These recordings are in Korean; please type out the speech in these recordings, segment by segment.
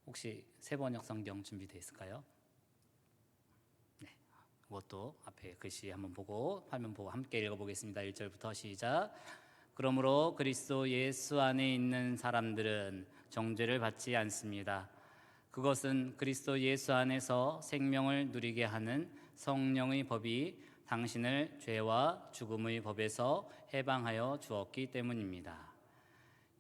혹시 세번역 성경 준비되어 있을까요? 네, 그것도 앞에 글씨 한번 보고 화면 보고 함께 읽어보겠습니다. 1절부터 시작. 그러므로 그리스도 예수 안에 있는 사람들은 정죄를 받지 않습니다. 그것은 그리스도 예수 안에서 생명을 누리게 하는 성령의 법이 당신을 죄와 죽음의 법에서 해방하여 주었기 때문입니다.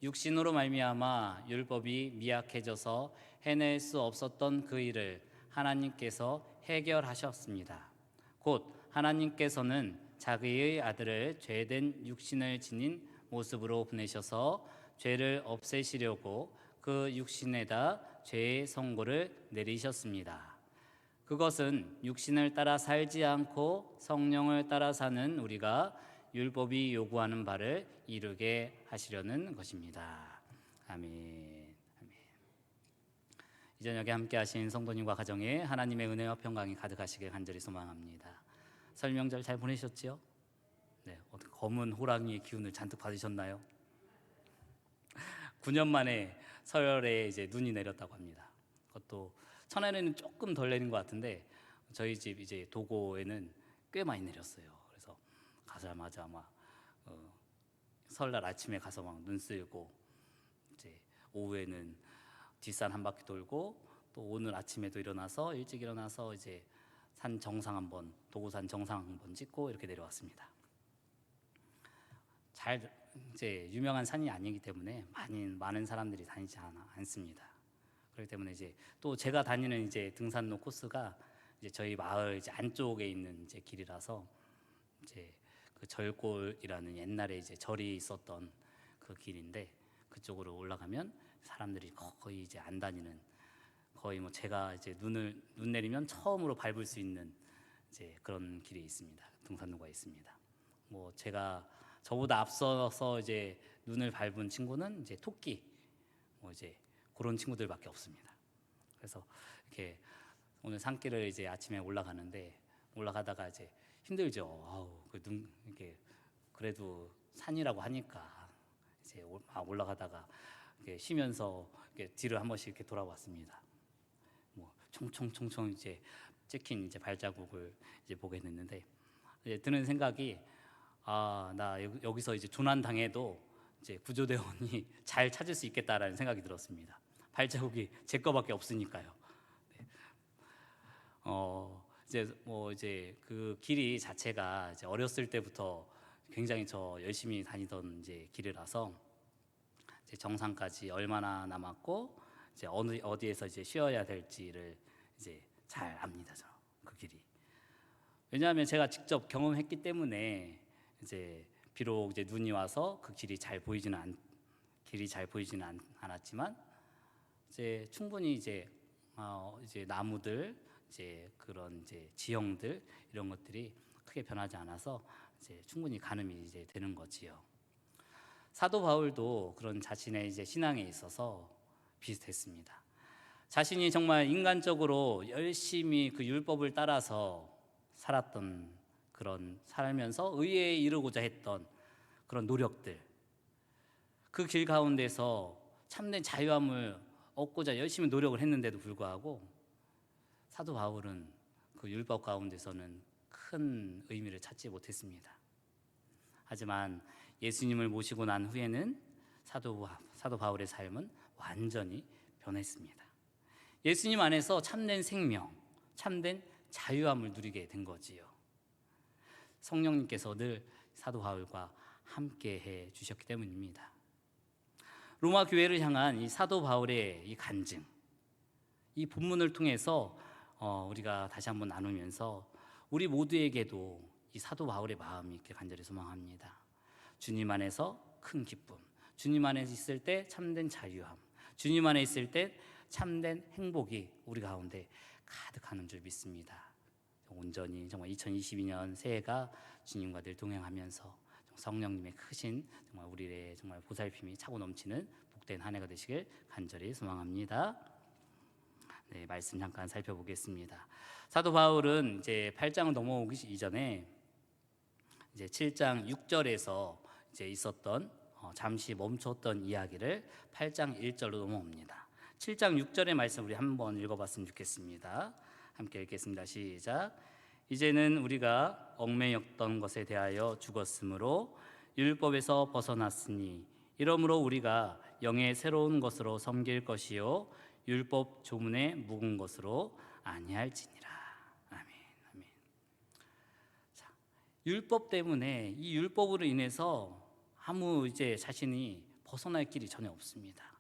육신으로 말미암아 율법이 미약해져서 해낼 수 없었던 그 일을 하나님께서 해결하셨습니다. 곧 하나님께서는 자기의 아들을 죄된 육신을 지닌 모습으로 보내셔서 죄를 없애시려고 그 육신에다 죄의 선고를 내리셨습니다. 그것은 육신을 따라 살지 않고 성령을 따라 사는 우리가 율법이 요구하는 바를 이루게 하시려는 것입니다. 아멘. 아멘. 이 저녁에 함께 하신 성도님과 가정에 하나님의 은혜와 평강이 가득하시길 간절히 소망합니다. 설명절 잘 보내셨지요? 네, 검은 호랑이의 기운을 잔뜩 받으셨나요? 9년 만에 설에 이제 눈이 내렸다고 합니다. 그것도 천안에는 조금 덜 내린 것 같은데 저희 집 이제 도고에는 꽤 많이 내렸어요. 그래서 가자마자 막 설날 아침에 가서 막 눈 쓸고 이제 오후에는 뒷산 한 바퀴 돌고 또 오늘 아침에도 일찍 일어나서 이제 산 정상 한번 도고산 정상 한번 찍고 이렇게 내려왔습니다. 잘 이제 유명한 산이 아니기 때문에 많은 사람들이 다니지 않습니다. 그렇기 때문에 이제 또 제가 다니는 이제 등산로 코스가 이제 저희 마을 이제 안쪽에 있는 이제 길이라서 이제 그 절골이라는 옛날에 이제 절이 있었던 그 길인데 그쪽으로 올라가면 사람들이 거의 이제 안 다니는 거의 뭐 제가 이제 눈 내리면 처음으로 밟을 수 있는 이제 그런 길이 있습니다. 등산로가 있습니다. 뭐 제가 저보다 앞서서 이제 눈을 밟은 친구는 이제 토끼 뭐 이제 그런 친구들밖에 없습니다. 그래서 이렇게 오늘 산길을 이제 아침에 올라가는데 올라가다가 이제 힘들죠. 이렇게 그래도 산이라고 하니까 이제 올라가다가 이렇게 쉬면서 이렇게 뒤를 한 번씩 이렇게 돌아봤습니다. 뭐 총총총총 이제 찍힌 이제 발자국을 이제 보게 됐는데 이제 드는 생각이 나 여기서 이제 조난 당해도 이제 구조대원이 잘 찾을 수 있겠다라는 생각이 들었습니다. 발자국이 제 거밖에 없으니까요. 네. 이제 그 길이 자체가 이제 어렸을 때부터 굉장히 저 열심히 다니던 이제 길이라서 이제 정상까지 얼마나 남았고 이제 어디에서 이제 쉬어야 될지를 이제 잘 압니다. 그 길이. 왜냐하면 제가 직접 경험했기 때문에 이제 비록 이제 눈이 와서 그 길이 잘 보이지는 않았지만 이제 충분히 이제 나무들 이제 그런 이제 지형들 이런 것들이 크게 변하지 않아서 이제 충분히 가늠이 이제 되는 거지요. 사도 바울도 그런 자신의 이제 신앙에 있어서 비슷했습니다. 자신이 정말 인간적으로 열심히 그 율법을 따라서 살면서 의에 이르고자 했던 그런 노력들, 그 길 가운데서 참된 자유함을 얻고자 열심히 노력을 했는데도 불구하고 사도 바울은 그 율법 가운데서는 큰 의미를 찾지 못했습니다. 하지만 예수님을 모시고 난 후에는 사도 바울의 삶은 완전히 변했습니다. 예수님 안에서 참된 생명, 참된 자유함을 누리게 된 거지요. 성령님께서 늘 사도 바울과 함께 해 주셨기 때문입니다. 로마 교회를 향한 이 사도 바울의 이 간증, 이 본문을 통해서 우리가 다시 한번 나누면서 우리 모두에게도 이 사도 바울의 마음이 있길 간절히 소망합니다. 주님 안에서 큰 기쁨, 주님 안에 있을 때 참된 자유함, 주님 안에 있을 때 참된 행복이 우리 가운데 가득하는 줄 믿습니다. 온전히 정말 2022년 새해가 주님과 늘 동행하면서 성령님의 크신 정말 우리의 정말 보살핌이 차고 넘치는 복된 한 해가 되시길 간절히 소망합니다. 네, 말씀 잠깐 살펴보겠습니다. 사도 바울은 이제 8장을 넘어오기 이전에 이제 7장 6절에서 이제 있었던 잠시 멈췄던 이야기를 8장 1절로 넘어옵니다. 7장 6절의 말씀 우리 한번 읽어봤으면 좋겠습니다. 함께 읽겠습니다. 시작. 이제는 우리가 얽매였던 것에 대하여 죽었으므로 율법에서 벗어났으니 이러므로 우리가 영의 새로운 것으로 섬길 것이요 율법 조문에 묵은 것으로 아니할지니라. 아멘. 아멘. 자, 율법 때문에 이 율법으로 인해서 아무 이제 자신이 벗어날 길이 전혀 없습니다.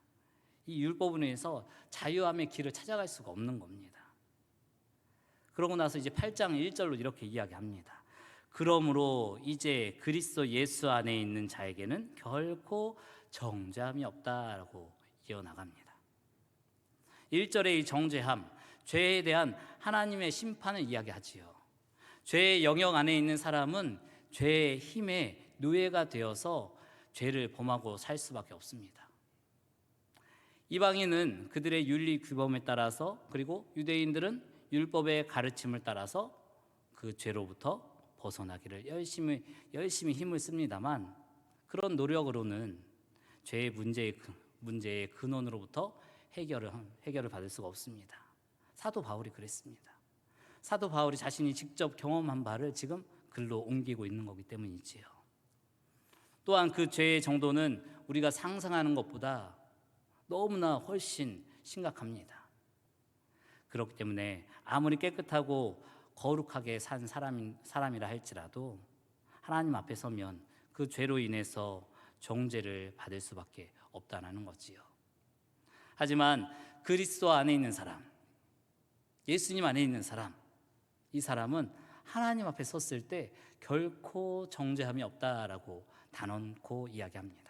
이 율법으로 인해서 자유함의 길을 찾아갈 수가 없는 겁니다. 그러고 나서 이제 8장 1절로 이렇게 이야기합니다. 그러므로 이제 그리스도 예수 안에 있는 자에게는 결코 정죄함이 없다라고 이어나갑니다. 1절의 이 정죄함, 죄에 대한 하나님의 심판을 이야기하지요. 죄의 영역 안에 있는 사람은 죄의 힘에 노예가 되어서 죄를 범하고 살 수밖에 없습니다. 이방인은 그들의 윤리 규범에 따라서, 그리고 유대인들은 율법의 가르침을 따라서 그 죄로부터 벗어나기를 열심히 힘을 씁니다만, 그런 노력으로는 죄의 문제의 근원으로부터 해결을 받을 수가 없습니다. 사도 바울이 그랬습니다. 사도 바울이 자신이 직접 경험한 바를 지금 글로 옮기고 있는 거기 때문이지요. 또한 그 죄의 정도는 우리가 상상하는 것보다 너무나 훨씬 심각합니다. 그렇기 때문에 아무리 깨끗하고 거룩하게 산 사람이라 할지라도 하나님 앞에 서면 그 죄로 인해서 정죄를 받을 수밖에 없다는 거지요. 하지만 그리스도 안에 있는 사람, 예수님 안에 있는 사람, 이 사람은 하나님 앞에 섰을 때 결코 정죄함이 없다라고 단언코 이야기합니다.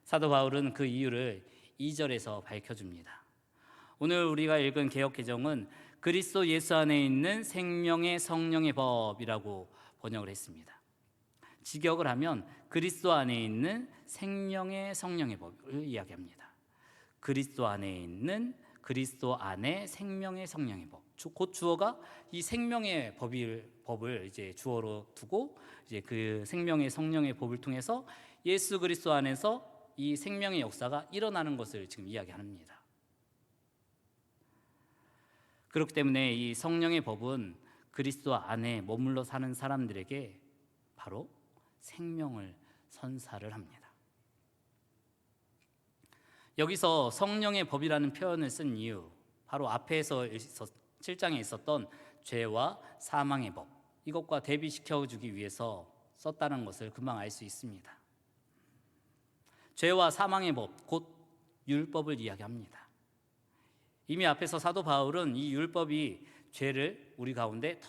사도 바울은 그 이유를 2절에서 밝혀줍니다. 오늘 우리가 읽은 개역개정은 그리스도 예수 안에 있는 생명의 성령의 법이라고 번역을 했습니다. 직역을 하면 그리스도 안에 있는 생명의 성령의 법을 이야기합니다. 그리스도 안에 생명의 성령의 법. 곧 주어가 이 생명의 법을 이제 주어로 두고 이제 그 생명의 성령의 법을 통해서 예수 그리스도 안에서 이 생명의 역사가 일어나는 것을 지금 이야기합니다. 그렇기 때문에 이 성령의 법은 그리스도 안에 머물러 사는 사람들에게 바로 생명을 선사를 합니다. 여기서 성령의 법이라는 표현을 쓴 이유, 바로 앞에서 7장에 있었던 죄와 사망의 법, 이것과 대비시켜주기 위해서 썼다는 것을 금방 알 수 있습니다. 죄와 사망의 법, 곧 율법을 이야기합니다. 이미 앞에서 사도 바울은 이 율법이 죄를 우리 가운데 더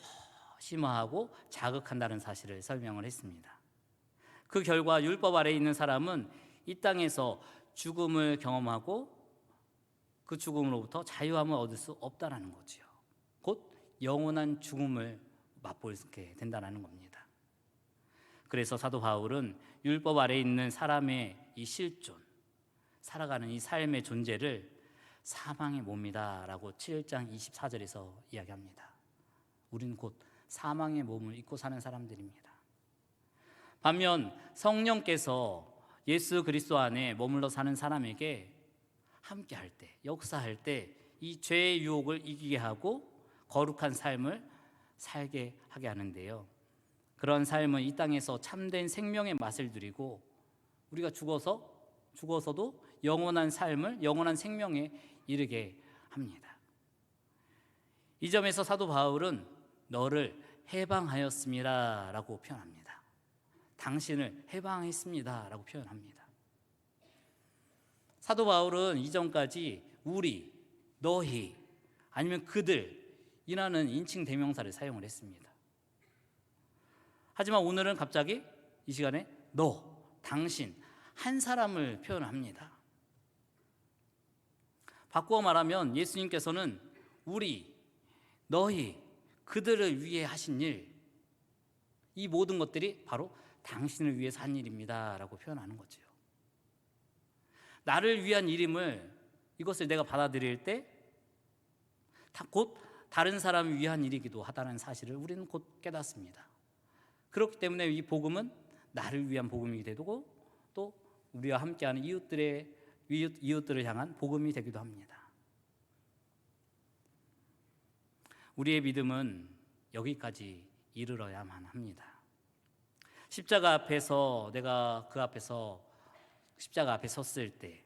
심화하고 자극한다는 사실을 설명을 했습니다. 그 결과 율법 아래에 있는 사람은 이 땅에서 죽음을 경험하고 그 죽음으로부터 자유함을 얻을 수 없다는 거지요. 곧 영원한 죽음을 맛보게 된다는 겁니다. 그래서 사도 바울은 율법 아래에 있는 사람의 이 실존, 살아가는 이 삶의 존재를 사망의 몸이다 라고 7장 24절에서 이야기합니다. 우리는 곧 사망의 몸을 입고 사는 사람들입니다. 반면 성령께서 예수 그리스도 안에 머물러 사는 사람에게 함께할 때, 역사할 때 이 죄의 유혹을 이기게 하고 거룩한 삶을 살게 하게 하는데요. 그런 삶은 이 땅에서 참된 생명의 맛을 누리고 우리가 죽어서도 영원한 삶을, 영원한 생명에 이르게 합니다. 이 점에서 사도 바울은 너를 해방하였습니다 라고 표현합니다. 당신을 해방했습니다 라고 표현합니다. 사도 바울은 이전까지 우리, 너희, 아니면 그들이라는 인칭 대명사를 사용을 했습니다. 하지만 오늘은 갑자기 이 시간에 너, 당신, 한 사람을 표현합니다. 바꾸어 말하면 예수님께서는 우리, 너희, 그들을 위해 하신 일, 이 모든 것들이 바로 당신을 위해서 한 일입니다 라고 표현하는 거죠. 나를 위한 일임을, 이것을 내가 받아들일 때 곧 다른 사람을 위한 일이기도 하다는 사실을 우리는 곧 깨닫습니다. 그렇기 때문에 이 복음은 나를 위한 복음이 되고 또 우리와 함께하는 이웃들을 이웃들을 향한 복음이 되기도 합니다. 우리의 믿음은 여기까지 이르러야만 합니다. 십자가 앞에서 내가 그 앞에서 십자가 앞에 섰을 때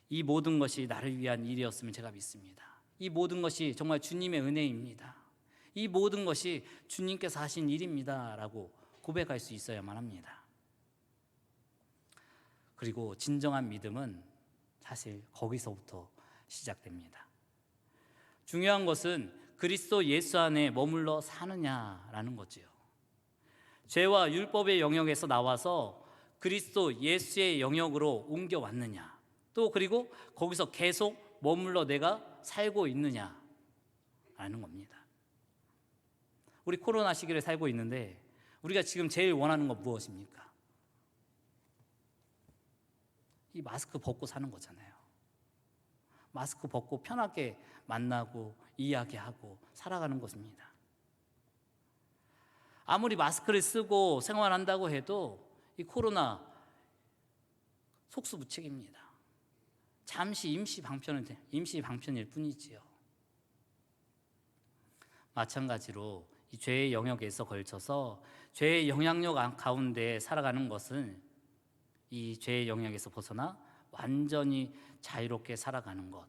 이 모든 것이 나를 위한 일이었으면 제가 믿습니다. 이 모든 것이 정말 주님의 은혜입니다. 이 모든 것이 주님께서 하신 일입니다 라고 고백할 수 있어야만 합니다. 그리고 진정한 믿음은 사실 거기서부터 시작됩니다. 중요한 것은 그리스도 예수 안에 머물러 사느냐라는 거지요. 죄와 율법의 영역에서 나와서 그리스도 예수의 영역으로 옮겨왔느냐, 또 그리고 거기서 계속 머물러 내가 살고 있느냐라는 겁니다. 우리 코로나 시기를 살고 있는데 우리가 지금 제일 원하는 건 무엇입니까? 이 마스크 벗고 사는 거잖아요. 마스크 벗고 편하게 만나고 이야기하고 살아가는 것입니다. 아무리 마스크를 쓰고 생활한다고 해도 이 코로나 속수무책입니다. 잠시 임시 방편일 뿐이지요. 마찬가지로 이 죄의 영역에서 걸쳐서 죄의 영향력 가운데 살아가는 것은 이 죄의 영역에서 벗어나 완전히 자유롭게 살아가는 것.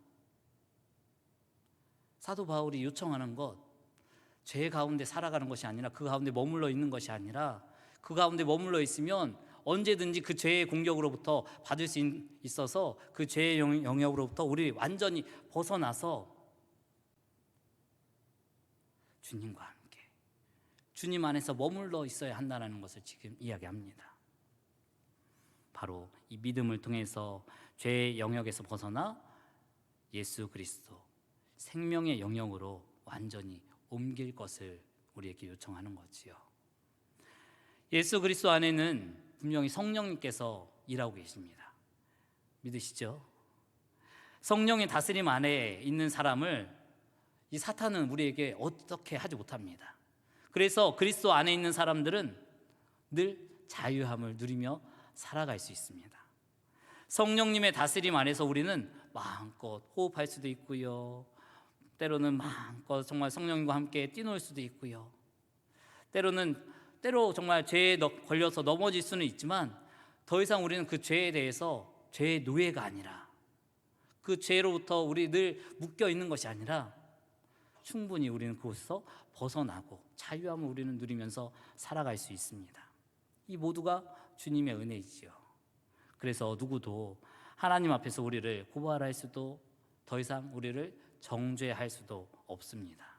사도 바울이 요청하는 것, 죄 가운데 살아가는 것이 아니라 그 가운데 머물러 있는 것이 아니라 그 가운데 머물러 있으면 언제든지 그 죄의 공격으로부터 받을 수 있어서 그 죄의 영역으로부터 우리 완전히 벗어나서 주님과 함께 주님 안에서 머물러 있어야 한다는 것을 지금 이야기합니다. 바로 이 믿음을 통해서 죄의 영역에서 벗어나 예수 그리스도 생명의 영역으로 완전히 옮길 것을 우리에게 요청하는 거지요. 예수 그리스도 안에는 분명히 성령님께서 일하고 계십니다. 믿으시죠? 성령의 다스림 안에 있는 사람을 이 사탄은 우리에게 어떻게 하지 못합니다. 그래서 그리스도 안에 있는 사람들은 늘 자유함을 누리며 살아갈 수 있습니다. 성령님의 다스림 안에서 우리는 마음껏 호흡할 수도 있고요. 때로는 마음껏 정말 성령님과 함께 뛰놀 수도 있고요. 때로 정말 죄에 걸려서 넘어질 수는 있지만 더 이상 우리는 그 죄에 대해서 죄의 노예가 아니라 그 죄로부터 우리 늘 묶여 있는 것이 아니라 충분히 우리는 그곳에서 벗어나고 자유함을 우리는 누리면서 살아갈 수 있습니다. 이 모두가 주님의 은혜이지요. 그래서 누구도 하나님 앞에서 우리를 고발할 수도 더 이상 우리를 정죄할 수도 없습니다.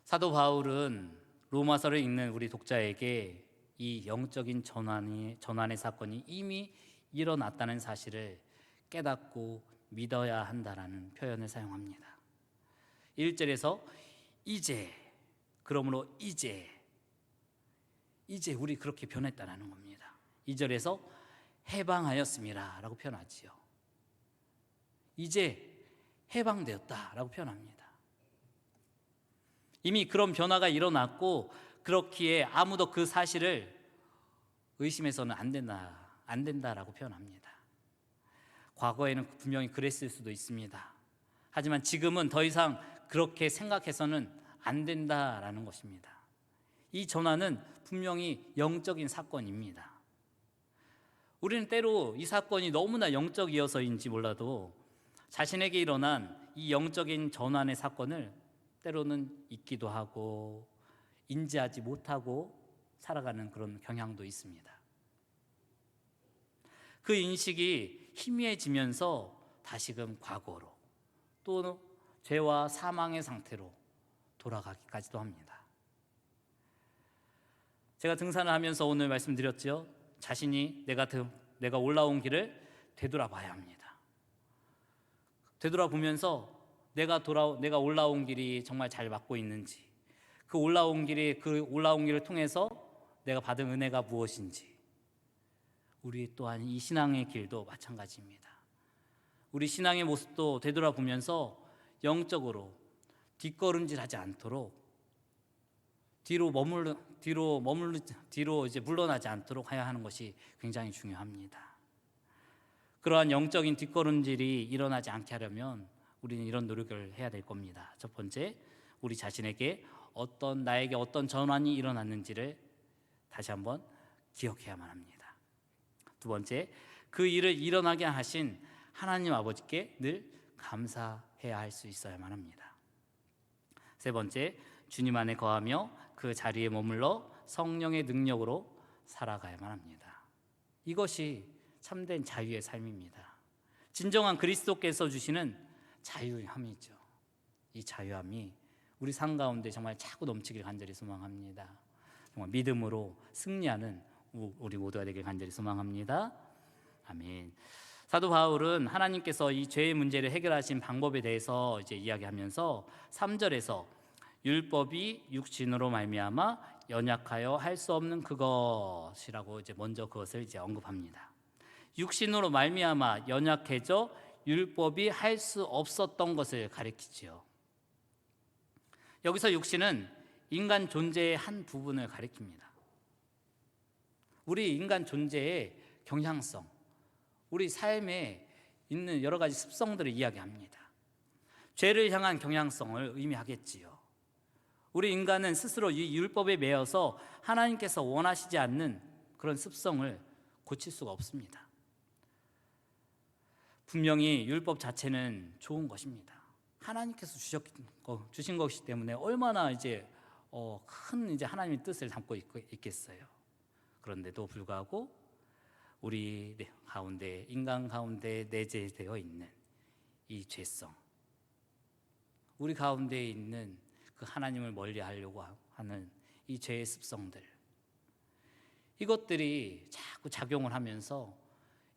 사도 바울은 로마서를 읽는 우리 독자에게 이 영적인 전환의 사건이 이미 일어났다는 사실을 깨닫고 믿어야 한다라는 표현을 사용합니다. 1절에서 그러므로 이제 우리 그렇게 변했다라는 겁니다. 2절에서 해방하였음이라 라고 표현하지요. 이제 해방되었다라고 표현합니다. 이미 그런 변화가 일어났고 그렇기에 아무도 그 사실을 의심해서는 안 된다라고 표현합니다. 과거에는 분명히 그랬을 수도 있습니다. 하지만 지금은 더 이상 그렇게 생각해서는 안 된다라는 것입니다. 이 전환은 분명히 영적인 사건입니다. 우리는 때로 이 사건이 너무나 영적이어서인지 몰라도 자신에게 일어난 이 영적인 전환의 사건을 때로는 잊기도 하고 인지하지 못하고 살아가는 그런 경향도 있습니다. 그 인식이 희미해지면서 다시금 과거로 또 죄와 사망의 상태로 돌아가기까지도 합니다. 제가 등산을 하면서 오늘 말씀드렸죠. 자신이 내가 올라온 길을 되돌아봐야 합니다. 되돌아보면서 내가 올라온 길이 정말 잘 맞고 있는지, 그 올라온 길을 통해서 내가 받은 은혜가 무엇인지, 우리 또한 이 신앙의 길도 마찬가지입니다. 우리 신앙의 모습도 되돌아보면서 영적으로 뒷걸음질하지 않도록 뒤로 물러나지 않도록 해야 하는 것이 굉장히 중요합니다. 그러한 영적인 뒷걸음질이 일어나지 않게 하려면 우리는 이런 노력을 해야 될 겁니다. 첫 번째, 우리 자신에게 나에게 어떤 전환이 일어났는지를 다시 한번 기억해야만 합니다. 두 번째, 그 일을 일어나게 하신 하나님 아버지께 늘 감사해야 할 수 있어야만 합니다. 세 번째, 주님 안에 거하며 그 자리에 머물러 성령의 능력으로 살아가야만 합니다. 이것이 참된 자유의 삶입니다. 진정한 그리스도께서 주시는 자유함이죠. 이 자유함이 우리 삶 가운데 정말 차고 넘치길 간절히 소망합니다. 정말 믿음으로 승리하는 우리 모두가 되길 간절히 소망합니다. 아멘. 사도 바울은 하나님께서 이 죄의 문제를 해결하신 방법에 대해서 이제 이야기하면서 3절에서 율법이 육신으로 말미암아 연약하여 할 수 없는 그것이라고 이제 먼저 그것을 이제 언급합니다. 육신으로 말미암아 연약해져 율법이 할 수 없었던 것을 가리키지요. 여기서 육신은 인간 존재의 한 부분을 가리킵니다. 우리 인간 존재의 경향성, 우리 삶에 있는 여러 가지 습성들을 이야기합니다. 죄를 향한 경향성을 의미하겠지요. 우리 인간은 스스로 이 율법에 매여서 하나님께서 원하시지 않는 그런 습성을 고칠 수가 없습니다. 분명히 율법 자체는 좋은 것입니다. 하나님께서 주신 것이기 때문에 얼마나 큰 하나님의 뜻을 담고 있겠어요. 그런데도 불구하고 우리 가운데, 인간 가운데 내재되어 있는 이 죄성, 우리 가운데 있는 그 하나님을 멀리하려고 하는 이 죄의 습성들, 이것들이 자꾸 작용을 하면서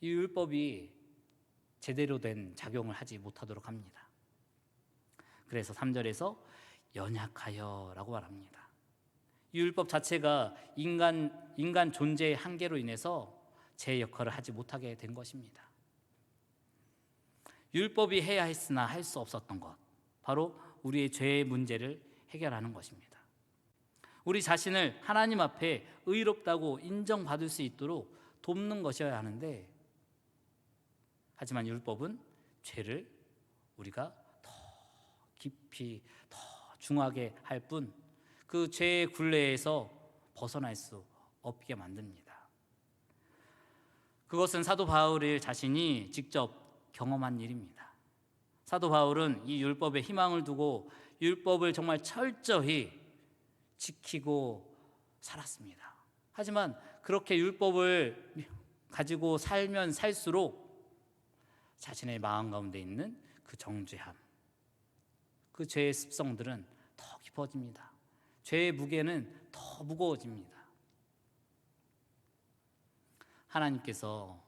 이 율법이 제대로 된 작용을 하지 못하도록 합니다. 그래서 3절에서 연약하여 라고 말합니다. 이 율법 자체가 인간 존재의 한계로 인해서 제 역할을 하지 못하게 된 것입니다. 율법이 해야 했으나 할 수 없었던 것, 바로 우리의 죄의 문제를 해결하는 것입니다. 우리 자신을 하나님 앞에 의롭다고 인정받을 수 있도록 돕는 것이어야 하는데, 하지만 율법은 죄를 우리가 더 깊이, 더 중하게 할 뿐 그 죄의 굴레에서 벗어날 수 없게 만듭니다. 그것은 사도 바울 자신이 직접 경험한 일입니다. 사도 바울은 이 율법에 희망을 두고 율법을 정말 철저히 지키고 살았습니다. 하지만 그렇게 율법을 가지고 살면 살수록 자신의 마음 가운데 있는 그 정죄함, 그 죄의 습성들은 더 깊어집니다. 죄의 무게는 더 무거워집니다. 하나님께서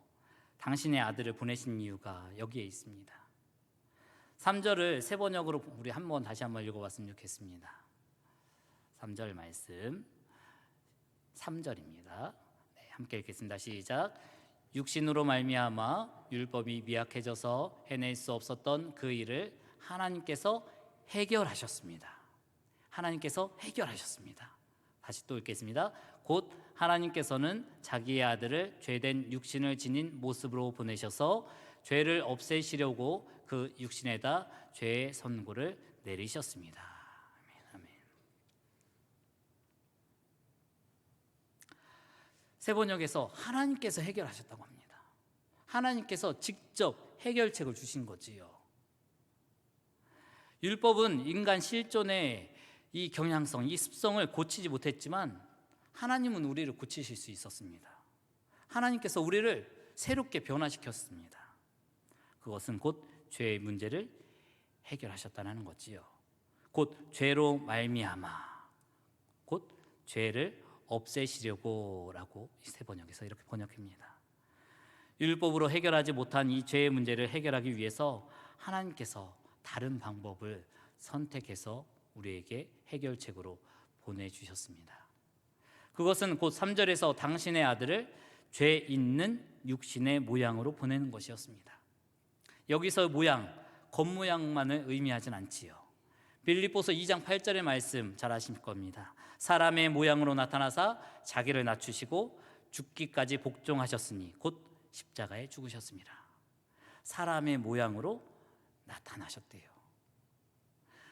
당신의 아들을 보내신 이유가 여기에 있습니다. 3절을 세 번역으로 우리 다시 한번 읽어봤으면 좋겠습니다. 3절 말씀, 3절입니다. 네, 함께 읽겠습니다. 시작. 육신으로 말미암아 율법이 미약해져서 해낼 수 없었던 그 일을 하나님께서 해결하셨습니다. 하나님께서 해결하셨습니다. 다시 또 읽겠습니다. 곧 하나님께서는 자기의 아들을 죄된 육신을 지닌 모습으로 보내셔서 죄를 없애시려고 그 육신에다 죄의 선고를 내리셨습니다. 아멘, 아멘. 세 번역에서 하나님께서 해결하셨다고 합니다. 하나님께서 직접 해결책을 주신 거지요. 율법은 인간 실존의 이 경향성, 이 습성을 고치지 못했지만 하나님은 우리를 고치실 수 있었습니다. 하나님께서 우리를 새롭게 변화시켰습니다. 그것은 곧 죄의 문제를 해결하셨다는 거지요. 곧 죄로 말미암아, 곧 죄를 없애시려고라고 세 번역에서 이렇게 번역합니다. 율법으로 해결하지 못한 이 죄의 문제를 해결하기 위해서 하나님께서 다른 방법을 선택해서 우리에게 해결책으로 보내주셨습니다. 그것은 곧 3절에서 당신의 아들을 죄 있는 육신의 모양으로 보내는 것이었습니다. 여기서 모양, 겉모양만을 의미하진 않지요. 빌립보서 2장 8절의 말씀 잘 아실 겁니다. 사람의 모양으로 나타나사 자기를 낮추시고 죽기까지 복종하셨으니 곧 십자가에 죽으셨습니다. 사람의 모양으로 나타나셨대요.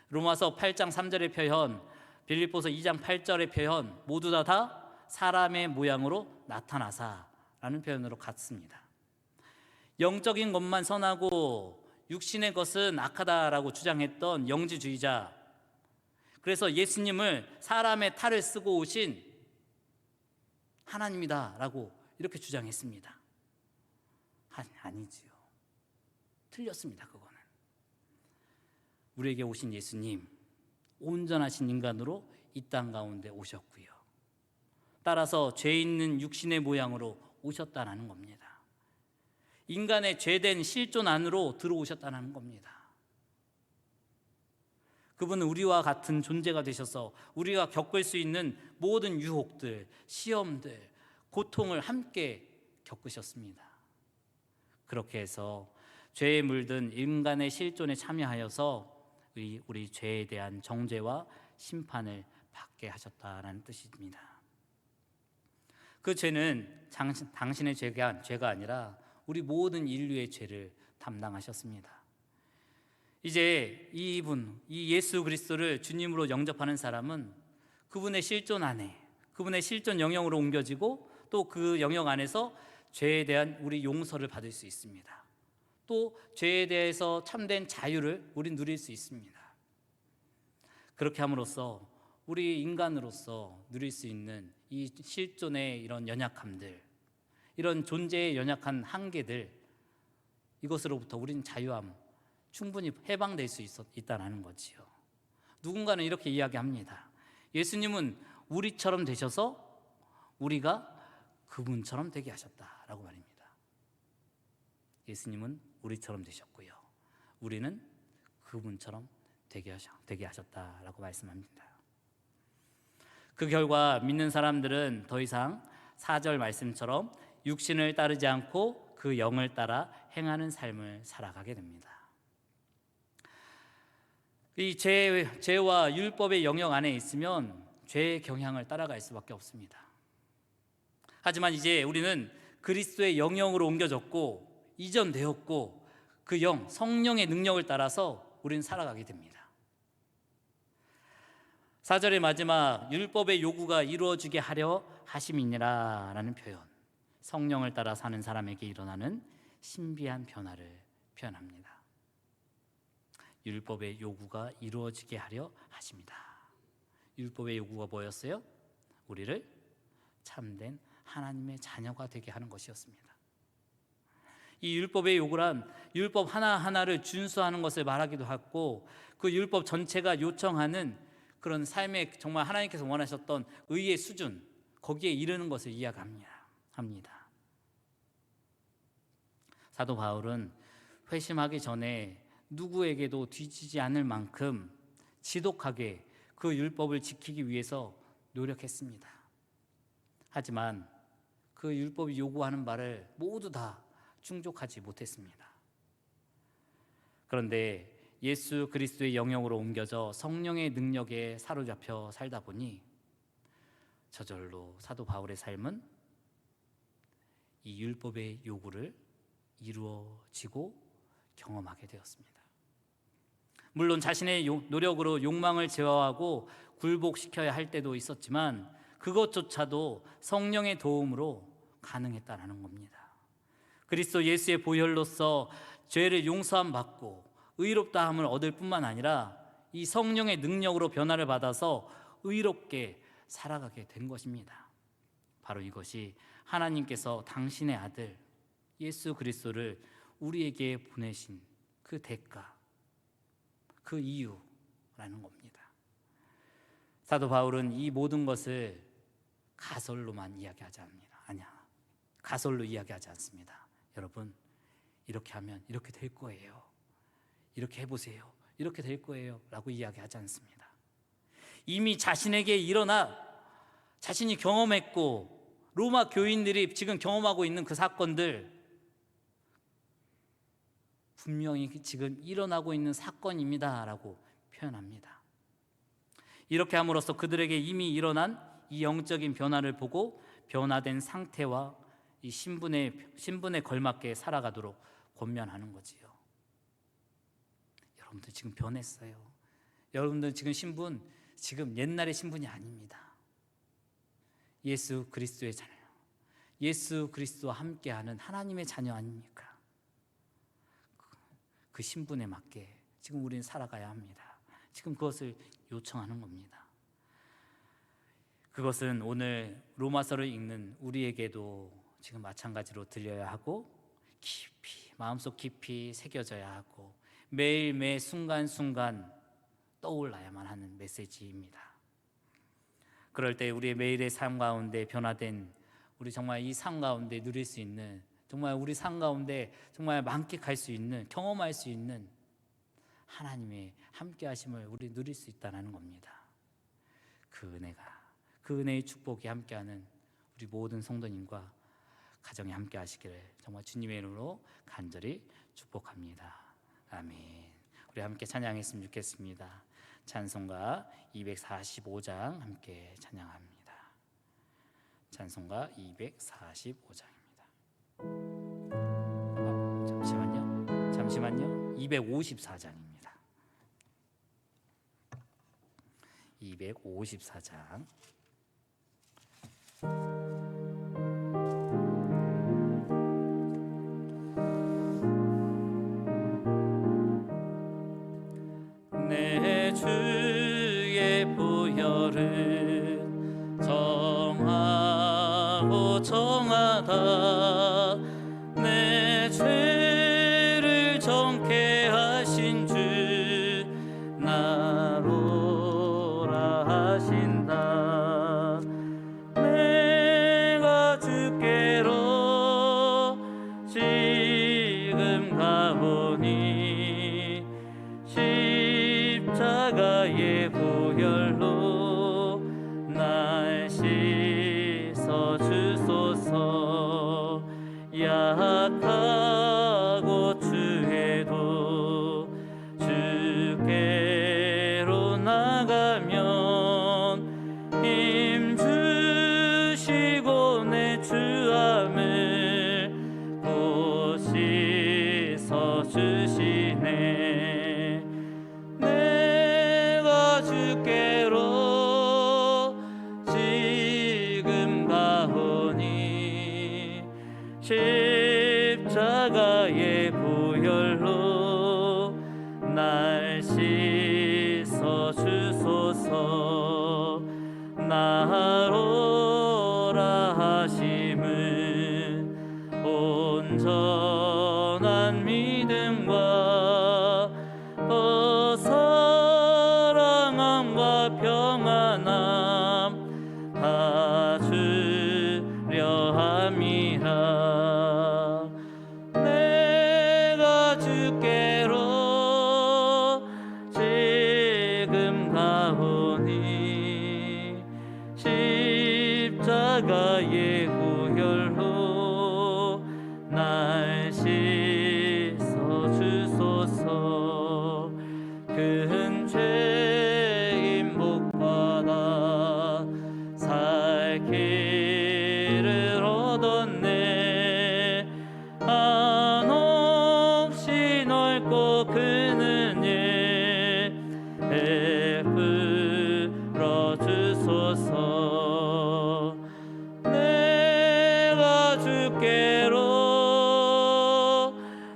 로마서 8장 3절의 표현, 빌립보서 2장 8절의 표현 모두 다 사람의 모양으로 나타나사라는 표현으로 같습니다. 영적인 것만 선하고 육신의 것은 악하다라고 주장했던 영지주의자, 그래서 예수님을 사람의 탈을 쓰고 오신 하나님이다라고 이렇게 주장했습니다. 아니지요. 틀렸습니다. 그거는. 우리에게 오신 예수님, 온전하신 인간으로 이 땅 가운데 오셨고요. 따라서 죄 있는 육신의 모양으로 오셨다는 겁니다. 인간의 죄된 실존 안으로 들어오셨다는 겁니다. 그분은 우리와 같은 존재가 되셔서 우리가 겪을 수 있는 모든 유혹들, 시험들, 고통을 함께 겪으셨습니다. 그렇게 해서 죄에 물든 인간의 실존에 참여하여서 우리 죄에 대한 정죄와 심판을 받게 하셨다는 뜻입니다. 그 죄는 당신의 죄가 아니라 우리 모든 인류의 죄를 담당하셨습니다. 이제 이 예수 그리스도를 주님으로 영접하는 사람은 그분의 실존 안에, 그분의 실존 영역으로 옮겨지고 또 그 영역 안에서 죄에 대한 우리 용서를 받을 수 있습니다. 또 죄에 대해서 참된 자유를 우리 누릴 수 있습니다. 그렇게 함으로써 우리 인간으로서 누릴 수 있는 이 실존의 이런 연약함들, 이런 존재의 연약한 한계들, 이것으로부터 우리는 자유함, 충분히 해방될 수 있다는 거지요. 누군가는 이렇게 이야기합니다. 예수님은 우리처럼 되셔서 우리가 그분처럼 되게 하셨다라고 말입니다. 예수님은 우리처럼 되셨고요, 우리는 그분처럼 되게 하셨다라고 말씀합니다. 그 결과 믿는 사람들은 더 이상 4절 말씀처럼 육신을 따르지 않고 그 영을 따라 행하는 삶을 살아가게 됩니다. 이 죄와 율법의 영역 안에 있으면 죄의 경향을 따라갈 수밖에 없습니다. 하지만 이제 우리는 그리스도의 영역으로 옮겨졌고 이전되었고 그 성령의 능력을 따라서 우리는 살아가게 됩니다. 4절의 마지막 율법의 요구가 이루어지게 하려 하심이니라 라는 표현, 성령을 따라 사는 사람에게 일어나는 신비한 변화를 표현합니다. 율법의 요구가 이루어지게 하려 하십니다. 율법의 요구가 뭐였어요? 우리를 참된 하나님의 자녀가 되게 하는 것이었습니다. 이 율법의 요구란 율법 하나하나를 준수하는 것을 말하기도 하고 그 율법 전체가 요청하는 그런 삶의 정말 하나님께서 원하셨던 의의 수준, 거기에 이르는 것을 이야기합니다. 사도 바울은 회심하기 전에 누구에게도 뒤지지 않을 만큼 지독하게 그 율법을 지키기 위해서 노력했습니다. 하지만 그 율법이 요구하는 바를 모두 다 충족하지 못했습니다. 그런데 예수 그리스도의 영역으로 옮겨져 성령의 능력에 사로잡혀 살다 보니 저절로 사도 바울의 삶은 이 율법의 요구를 이루어지고 경험하게 되었습니다. 물론 자신의 노력으로 욕망을 제어하고 굴복시켜야 할 때도 있었지만 그것조차도 성령의 도움으로 가능했다는 겁니다. 그리스도 예수의 보혈로서 죄를 용서함 받고 의롭다함을 얻을 뿐만 아니라 이 성령의 능력으로 변화를 받아서 의롭게 살아가게 된 것입니다. 바로 이것이 하나님께서 당신의 아들 예수 그리스도를 우리에게 보내신 그 대가, 그 이유라는 겁니다. 사도 바울은 이 모든 것을 가설로만 이야기하지 않습니다. 가설로 이야기하지 않습니다. 여러분, 이렇게 하면 이렇게 될 거예요. 이렇게 해보세요. 이렇게 될 거예요. 라고 이야기하지 않습니다. 이미 자신에게 일어나 자신이 경험했고 로마 교인들이 지금 경험하고 있는 그 사건들, 분명히 지금 일어나고 있는 사건입니다 라고 표현합니다. 이렇게 함으로써 그들에게 이미 일어난 이 영적인 변화를 보고 변화된 상태와 이 신분에 걸맞게 살아가도록 권면하는 거지요. 여러분들 지금 변했어요. 여러분들 지금 신분, 지금 옛날의 신분이 아닙니다. 예수 그리스도의 자녀, 예수 그리스도와 함께하는 하나님의 자녀 아닙니까? 그 신분에 맞게 지금 우리는 살아가야 합니다. 지금 그것을 요청하는 겁니다. 그것은 오늘 로마서를 읽는 우리에게도 지금 마찬가지로 들려야 하고 깊이, 마음속 깊이 새겨져야 하고 매일 매 순간순간 떠올라야만 하는 메시지입니다. 그럴 때 우리의 매일의 삶 가운데 변화된, 우리 정말 이 삶 가운데 누릴 수 있는, 정말 우리 삶 가운데 정말 만끽할 수 있는, 경험할 수 있는 하나님의 함께 하심을 우리 누릴 수 있다는 겁니다. 그 은혜의 축복이 함께하는 우리 모든 성도님과 가정에 함께 하시기를 정말 주님의 이름으로 간절히 축복합니다. 아멘. 우리 함께 찬양했으면 좋겠습니다. 찬송가 245장 함께 찬양합니다. 찬송가 245장입니다. 잠시만요. 254장입니다. 254장. 내 주의 보혈은 정하고 정하다. 내 죄를 정케 하신 주 나로라 하신다. 내가 주께로 지금 가오니 십자가의 보혈로 날 씻어 주소서. 약하고 추해도 주께로 나가면 힘 주시고 내 주함을 곧 씻어 주시네. 내가 주께로 지금 가오니 십자가의 보혈로 날 씻어 주소서. 나로라 하심은 온전한 믿음과 또 사랑함과 평안함 다 주려 함이라. 내가 주께로 지금 가오니 십자가의 보혈로 날 씻어 주소서. 큰 죄인 복받아 살 길을 얻었네. 한없이 넓고 큰 은혜 베풀어 주소서. 내가 주께로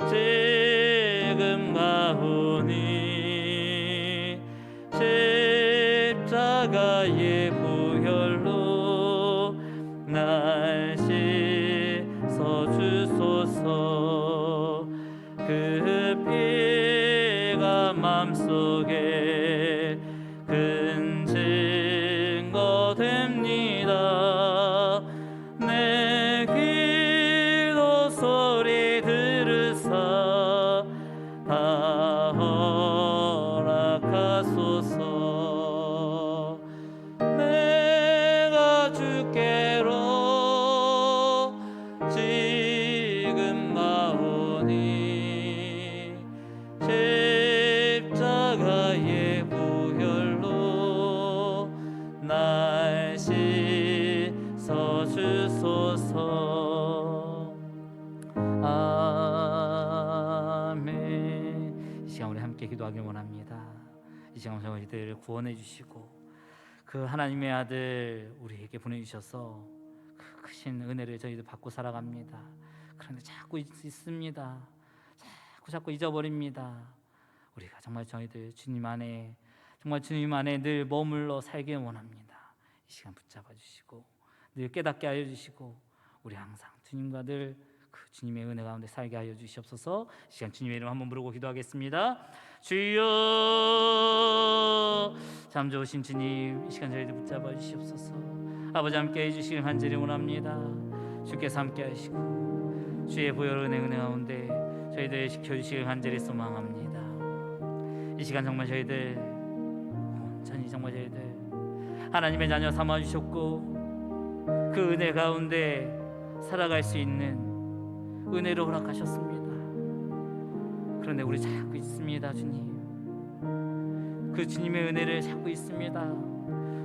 지금 가오니 십자가의 보혈로 날 씻어 주소서. 그 피가 맘속에 큰 증거 됩니다. 내 기도 소리 들으사 다 허락하소서. 내가 주께로 지금 가오니 함께 기도하길 원합니다. 이 시간 저희들을 구원해 주시고 그 하나님의 아들 우리에게 보내주셔서 그 크신 은혜를 저희들 받고 살아갑니다. 그런데 자꾸 있습니다. 자꾸 잊어버립니다. 우리가 정말 저희들 주님 안에 정말 주님 안에 늘 머물러 살길 원합니다. 이 시간 붙잡아 주시고 늘 깨닫게 하여 주시고 우리 항상 주님과 늘 그 주님의 은혜 가운데 살게 하여 주시옵소서. 이 시간 주님의 이름 한번 부르고 기도하겠습니다. 주여, 참 좋으신 주님, 이 시간 저희들 붙잡아 주시옵소서. 아버지 함께 해주시길 간절히 원합니다. 주께서 함께 하시고 주의 보혈 은혜 가운데 저희들 지켜주시길 간절히 소망합니다. 이 시간 정말 저희들 온전히 정말 저희들 하나님의 자녀 삼아 주셨고 그 은혜 가운데 살아갈 수 있는 은혜로 허락하셨습니다. 그런데 우리 자꾸 있습니다. 주님, 그 주님의 은혜를 찾고 있습니다.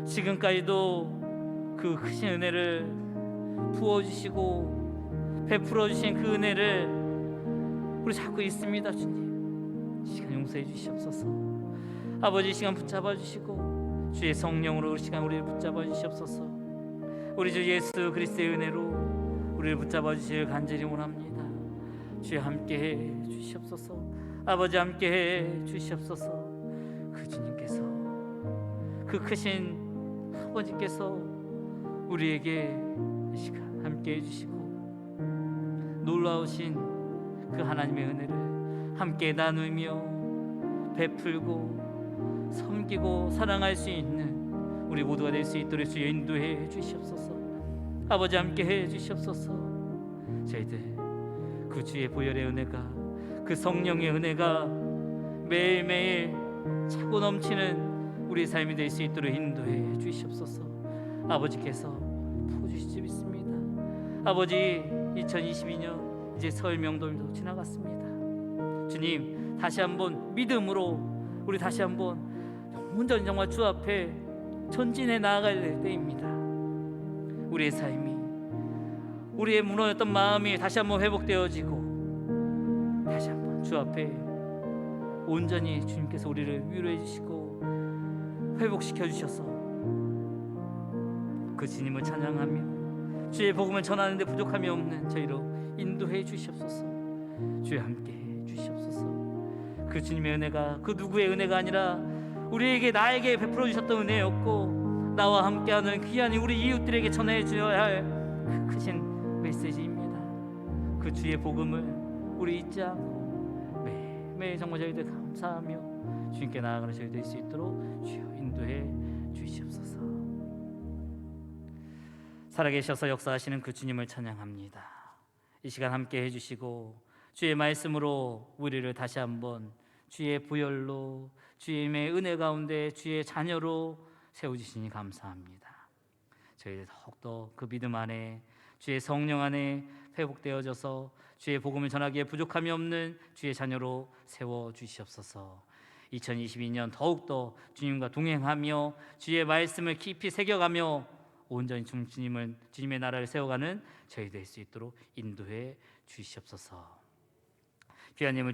지금까지도 그 크신 은혜를 부어주시고 베풀어주신 그 은혜를 우리 찾고 있습니다. 주님, 이 시간 용서해 주시옵소서. 아버지, 이 시간 붙잡아 주시고 주의 성령으로 우리 시간 우리를 붙잡아 주시옵소서. 우리 주 예수 그리스도의 은혜로 우리를 붙잡아 주시길 간절히 원합니다. 주여 함께해 주시옵소서. 아버지 함께해 주시옵소서. 그 주님께서 그 크신 아버지께서 우리에게 이 시간 함께해 주시고 놀라우신 그 하나님의 은혜를 함께 나누며 베풀고 섬기고 사랑할 수 있는 우리 모두가 될 수 있도록 주여 인도해 주시옵소서. 아버지 함께해 주시옵소서. 저희들 그 주의 보혈의 은혜가 그 성령의 은혜가 매일매일 차고 넘치는 우리 삶이 될 수 있도록 인도해 주시옵소서. 아버지께서 부어주시지 믿습니다. 아버지, 2022년 이제 설 명절도 지나갔습니다. 주님, 다시 한번 믿음으로 우리 다시 한번 온전히 정말 주 앞에 전진해 나아갈 때입니다. 우리의 삶이, 우리의 무너졌던 마음이 다시 한번 회복되어지고 다시 한번 주 앞에 온전히 주님께서 우리를 위로해 주시고 회복시켜 주셔서 그 주님을 찬양하며 주의 복음을 전하는 데 부족함이 없는 저희로 인도해 주시옵소서. 주여 함께해 주시옵소서. 그 주님의 은혜가 그 누구의 은혜가 아니라 우리에게 나에게 베풀어 주셨던 은혜였고 나와 함께하는 귀한 우리 이웃들에게 전해 주어야 할 그 크신 메시지입니다. 그 주의 복음을 우리 잊지 않고 매일 정말 저희들 감사하며 주님께 나아가는 저희 될 수 있도록 주여 인도해 주시옵소서. 살아계셔서 역사하시는 그 주님을 찬양합니다. 이 시간 함께 해주시고 주의 말씀으로 우리를 다시 한번 주의 보혈로 주님의 은혜 가운데 주의 자녀로 세워주시니 감사합니다. 저희들 더욱더 그 믿음 안에 주의 성령 안에 회복되어져서 주의 복음을 전하기에 부족함이 없는 주의 자녀로 세워주시옵소서. 2022년 더욱더 주님과 동행하며 주의 말씀을 깊이 새겨가며 온전히 주님의 나라를 세워가는 저희 될 수 있도록 인도해 주시옵소서. 귀하님을